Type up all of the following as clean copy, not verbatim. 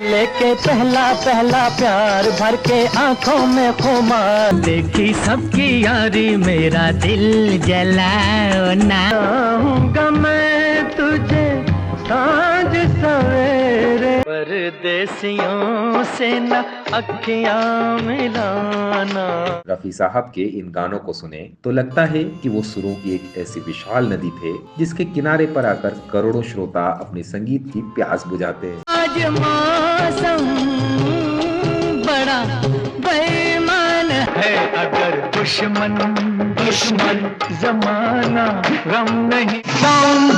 लेके पहला पहला प्यार भर के आंखों में खुमार, देखी सबकी यारी मेरा दिल जलाओ ना। चाहूंगा मैं तुझे सांझ सवेरे, परदेसियों से न अखियां मिलाना। रफी साहब के इन गानों को सुने तो लगता है कि वो सुरों की एक ऐसी विशाल नदी थे जिसके किनारे पर आकर करोड़ों श्रोता अपने संगीत की प्यास बुझाते हैं। आज मौसम बड़ा बेईमान है, अगर दुश्मन जमाना गम नहीं।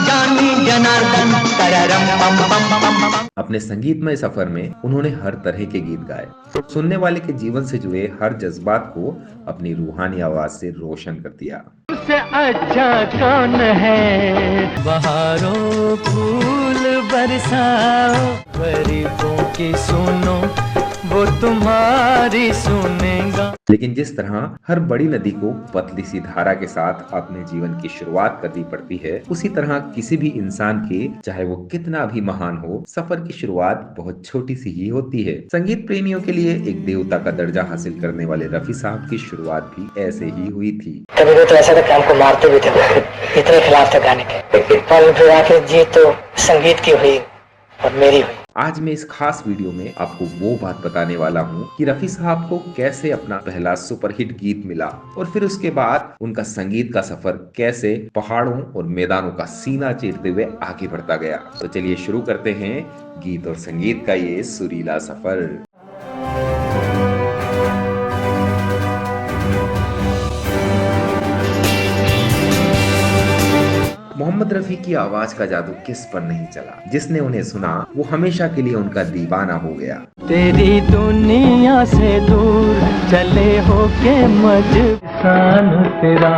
जानी जनार्दन तररम पम पम पम। अपने संगीतमय सफर में उन्होंने हर तरह के गीत गाए, सुनने वाले के जीवन से जुड़े हर जज्बात को अपनी रूहानी आवाज से रोशन कर दिया। उससे अच्छा कौन है, बहारों फूल बरसाओ, गरीबों की सुनो वो तुम्हारी सुनेगा। लेकिन जिस तरह हर बड़ी नदी को पतली सी धारा के साथ अपने जीवन की शुरुआत करनी पड़ती है, उसी तरह किसी भी इंसान के, चाहे वो कितना भी महान हो, सफर की शुरुआत बहुत छोटी सी ही होती है। संगीत प्रेमियों के लिए एक देवता का दर्जा हासिल करने वाले रफी साहब की शुरुआत भी ऐसे ही हुई थी। कभी तो ऐसा था कि हमको मारते भी थे, इतने खिलाफ थे गाने के, और फिर आखिर जीत तो संगीत की हुई और मेरी हुई। आज मैं इस खास वीडियो में आपको वो बात बताने वाला हूँ कि रफी साहब को कैसे अपना पहला सुपरहिट गीत मिला और फिर उसके बाद उनका संगीत का सफर कैसे पहाड़ों और मैदानों का सीना चीरते हुए आगे बढ़ता गया। तो चलिए शुरू करते हैं गीत और संगीत का ये सुरीला सफर। मोहम्मद रफी की आवाज का जादू किस पर नहीं चला, जिसने उन्हें सुना वो हमेशा के लिए उनका दीवाना हो गया। तेरी दुनिया से दूर चले हो के मजसान तेरा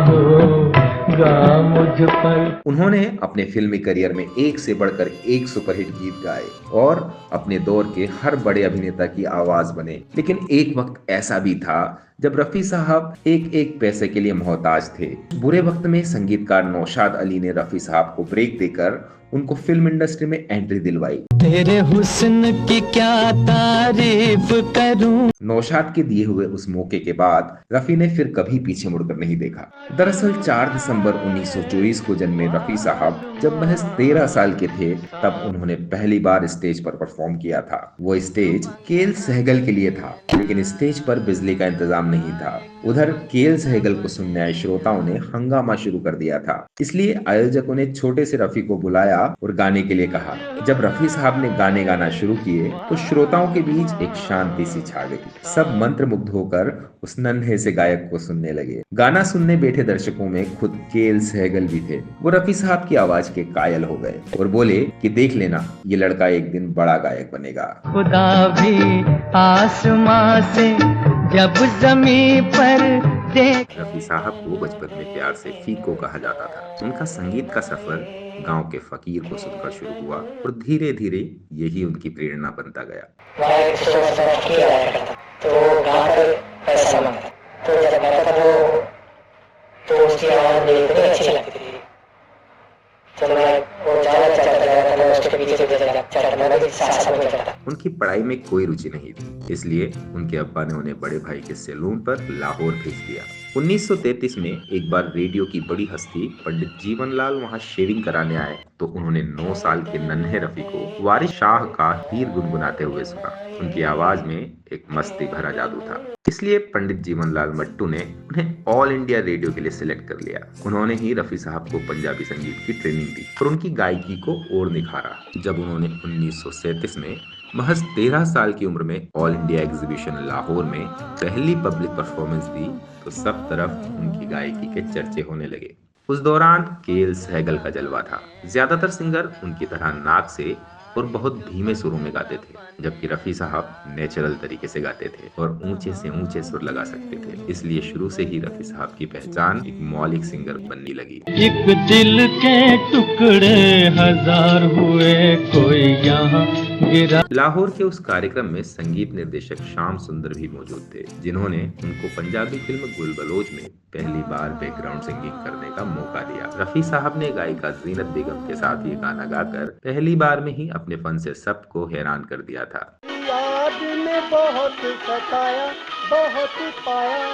होगा मुझ पर। उन्होंने अपने फिल्मी करियर में एक से बढ़कर एक सुपरहिट गीत गाए और अपने दौर के हर बड़े अभिनेता की आवाज बने। लेकिन एक वक्त ऐसा भी था जब रफी साहब एक एक पैसे के लिए मोहताज थे। बुरे वक्त में संगीतकार नौशाद अली ने रफी साहब को ब्रेक देकर उनको फिल्म इंडस्ट्री में एंट्री दिलवाई। तेरे हुस्न की क्या तारीफ करूं। नौशाद के दिए हुए उस मौके के बाद रफी ने फिर कभी पीछे मुड़कर नहीं देखा। दरअसल 4 दिसंबर 1924 को जन्मे रफी साहब जब महज 13 साल के थे तब उन्होंने पहली बार स्टेज पर परफॉर्म किया था। वो स्टेज केएल सहगल के लिए था, लेकिन स्टेज पर बिजली का इंतजाम नहीं था। उधर केएल सहगल को सुनने आए श्रोताओं ने हंगामा शुरू कर दिया था, इसलिए आयोजकों ने छोटे से रफी को बुलाया और गाने के लिए कहा। जब रफी साहब ने गाने गाना शुरू किए तो श्रोताओं के बीच एक शांति सी छा गई। सब मंत्रमुग्ध होकर उस नन्हे से गायक को सुनने लगे। गाना सुनने बैठे दर्शकों में खुद केएल सहगल भी थे। वो रफी साहब की आवाज के कायल हो गए और बोले कि देख लेना, ये लड़का एक दिन बड़ा गायक बनेगा। खुदा भी आसमां से जब जमीन पर देख। रफी साहब को बचपन में प्यार से फीको कहा जाता था। उनका संगीत का सफर गांव के फकीर को सुनकर शुरू हुआ और धीरे धीरे यही उनकी प्रेरणा बनता गया। तो गाकर पैसा मांगता, तो जब गाता था वो तो उसकी आवाज मेरे को अच्छी लगती थी, तो मैं वो ज्यादा चाहता था, उसके पीछे उनकी पढ़ाई में कोई रुचि नहीं थी, इसलिए उनके अब्बा ने उन्हें बड़े भाई के सैलून पर लाहौर भेज दिया। 1933 में एक बार रेडियो की बड़ी हस्ती पंडित जीवनलाल वहां शेविंग कराने आए तो उन्होंने 9 साल के नन्हे रफी को वारिस शाह का हीर गुनगुनाते हुए सुना। उनकी आवाज में एक मस्ती भरा जादू था, इसलिए पंडित जीवनलाल मट्टू ने उन्हें ऑल इंडिया रेडियो के लिए सिलेक्ट कर लिया। उन्होंने ही रफी साहब को पंजाबी संगीत की ट्रेनिंग दी और उनकी गायकी को और निखारा। जब उन्होंने 1937 में महज 13 साल की उम्र में ऑल इंडिया एग्जीबिशन लाहौर में पहली पब्लिक परफॉर्मेंस दी तो सब तरफ उनकी गायकी के चर्चे होने लगे। उस दौरान केएल सहगल का जलवा था। ज्यादातर सिंगर उनकी तरह नाक से और बहुत धीमे सुरों में गाते थे, जबकि रफी साहब नेचुरल तरीके से गाते थे और ऊंचे से ऊंचे सुर लगा सकते थे। इसलिए शुरू से ही रफी साहब की पहचान एक मौलिक सिंगर बनने लगी। एक दिल के टुकड़े हजार हुए, कोई यहाँ गिरा। लाहौर के उस कार्यक्रम में संगीत निर्देशक श्याम सुंदर भी मौजूद थे, जिन्होंने उनको पंजाबी फिल्म गुल बलोच में पहली बार बैकग्राउंड सिंगिंग करने का मौका दिया। रफी साहब ने गायिका जीनत बेगम के साथ ये गाना गाकर पहली बार में ही अपने फन से सबको हैरान कर दिया था। याद ने बहुत सताया, बहुत पाया,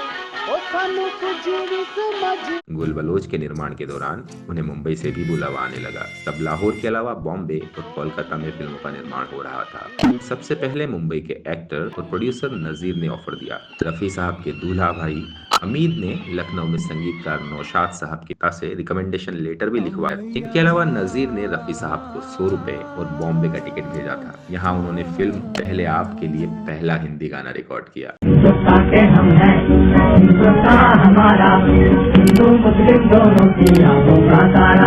ओ सानू कुछ भी समझ। गुल बलोच के निर्माण के दौरान उन्हें मुंबई से भी बुलावा आने लगा। तब लाहौर के अलावा बॉम्बे और कोलकाता में फिल्मों का निर्माण हो रहा था। सबसे पहले मुंबई के एक्टर और प्रोड्यूसर नजीर ने ऑफर दिया। रफी साहब के दूल्हा भाई हमीद ने लखनऊ में संगीतकार नौशाद साहब की तरफ से रिकमेंडेशन लेटर भी लिखवाया। इनके अलावा नजीर ने रफी साहब को 100 रुपए और बॉम्बे का टिकट भेजा था। यहाँ उन्होंने फिल्म पहले आप के लिए पहला हिंदी गाना रिकॉर्ड किया।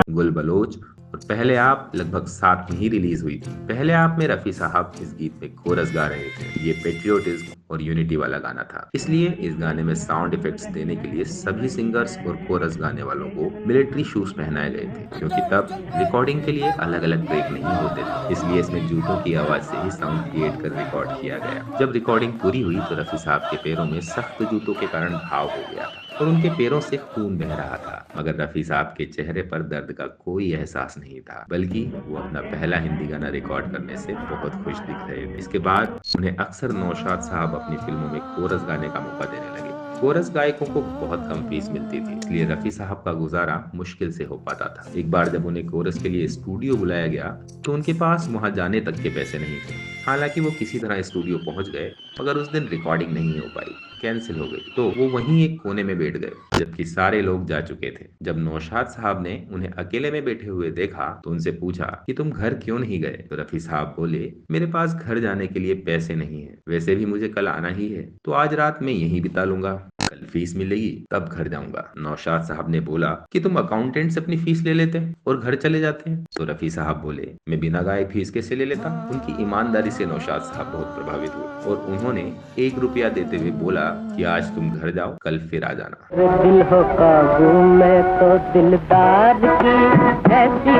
गुल बलोच और पहले आप लगभग साथ में ही रिलीज हुई थी। पहले आप में रफी साहब इस गीत में कोरस गा रहे थे। ये पेट्रियोटिज्म और यूनिटी वाला गाना था, इसलिए इस गाने में साउंड इफेक्ट्स देने के लिए सभी सिंगर्स और कोरस गाने वालों को मिलिट्री शूज पहनाए गए थे, क्योंकि तब रिकॉर्डिंग के लिए अलग अलग ब्रेक नहीं होते थे। इसलिए इसमें जूतों की आवाज से ही साउंड क्रिएट कर रिकॉर्ड किया गया। जब रिकॉर्डिंग पूरी हुई तो रफी साहब के पैरों में सख्त जूतों के कारण घाव हो गया था और उनके पैरों से खून बह रहा था, मगर रफी साहब के चेहरे पर दर्द का कोई एहसास नहीं था, बल्कि वो अपना पहला हिंदी गाना रिकॉर्ड करने से बहुत खुश दिख रहे थे। इसके बाद उन्हें अक्सर नौशाद साहब अपनी फिल्मों में कोरस गाने का मौका देने लगे। कोरस गायकों को बहुत कम फीस मिलती थी, इसलिए रफी साहब का गुजारा मुश्किल से हो पाता था। एक बार जब उन्हें कोरस के लिए स्टूडियो बुलाया गया तो उनके पास वहां जाने तक के पैसे नहीं थे। हालांकि वो किसी तरह स्टूडियो पहुंच गए, मगर उस दिन रिकॉर्डिंग नहीं हो पाई, कैंसिल हो गई। तो वो वहीं एक कोने में बैठ गए, जबकि सारे लोग जा चुके थे। जब नौशाद साहब ने उन्हें अकेले में बैठे हुए देखा तो उनसे पूछा कि तुम घर क्यों नहीं गए? तो रफी साहब बोले, मेरे पास घर जाने के लिए पैसे नहीं है, वैसे भी मुझे कल आना ही है, तो आज रात में यहीं बिता लूंगा, कल फीस मिलेगी तब घर जाऊंगा। नौशाद साहब ने बोला कि तुम अकाउंटेंट से अपनी फीस ले लेते और घर चले जाते हैं। तो रफी साहब बोले, मैं बिना गायक फीस कैसे ले लेता? उनकी ईमानदारी से नौशाद साहब बहुत प्रभावित हुए और उन्होंने 1 रुपया देते हुए बोला कि आज तुम घर जाओ, कल फिर आ जाना। दिल हो काबू में तो दिलदार की ऐसी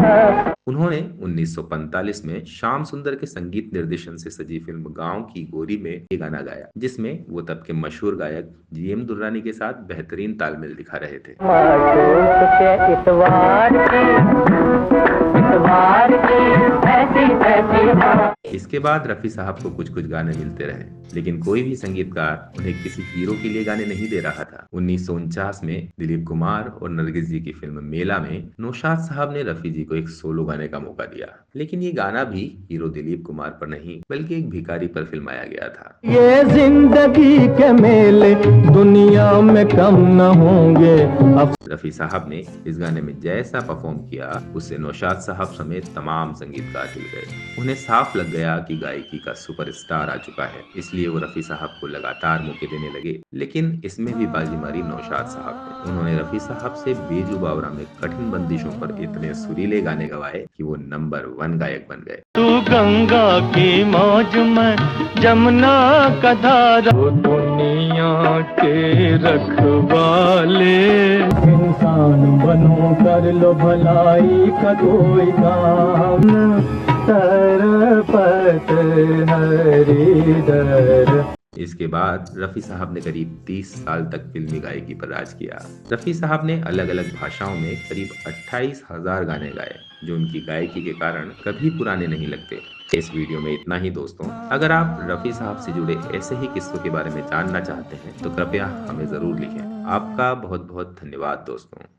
है। उन्होंने 1945 में श्याम सुंदर के संगीत निर्देशन से सजी फिल्म गांव की गोरी में ये गाना गाया, जिसमें वो तब के मशहूर गायक जीएम दुर्रानी के साथ बेहतरीन तालमेल दिखा रहे थे। इसके बाद रफी साहब को कुछ कुछ गाने मिलते रहे, लेकिन कोई भी संगीतकार उन्हें किसी हीरो के लिए गाने नहीं दे रहा था। 1949 में दिलीप कुमार और नरगिस जी की फिल्म मेला में नौशाद साहब ने रफी जी को एक सोलो गाने का मौका दिया, लेकिन ये गाना भी हीरो दिलीप कुमार पर नहीं बल्कि एक भिखारी पर फिल्माया गया था। ये जिंदगी के मेले दुनिया में कम न होंगे। रफी साहब ने इस गाने में जैसा परफॉर्म किया उससे नौशाद साहब समेत तमाम संगीतकार हिल गए। उन्हें साफ लग गया कि गायकी का सुपरस्टार आ चुका है, इसलिए वो रफी साहब को लगातार मौके देने लगे। लेकिन इसमें भी बाजी मारी नौशाद साहब ने। उन्होंने रफी साहब से बेजू बावरा में कठिन बंदिशों पर इतने सुरीले गाने गवाए कि वो नंबर 1 गायक बन गए। तू गंगा की मौज में जमुना का धारा, दुनिया के रखवाले, इंसान बनो कर लो भलाई का कोई काम, तरपत हरिदर। इसके बाद रफी साहब ने करीब 30 साल तक फिल्मी गायकी पर राज किया। रफी साहब ने अलग अलग भाषाओं में करीब 28,000 गाने गाए, जो उनकी गायकी के कारण कभी पुराने नहीं लगते। इस वीडियो में इतना ही दोस्तों। अगर आप रफी साहब से जुड़े ऐसे ही किस्सों के बारे में जानना चाहते हैं तो कृपया हमें जरूर लिखें। आपका बहुत बहुत धन्यवाद दोस्तों।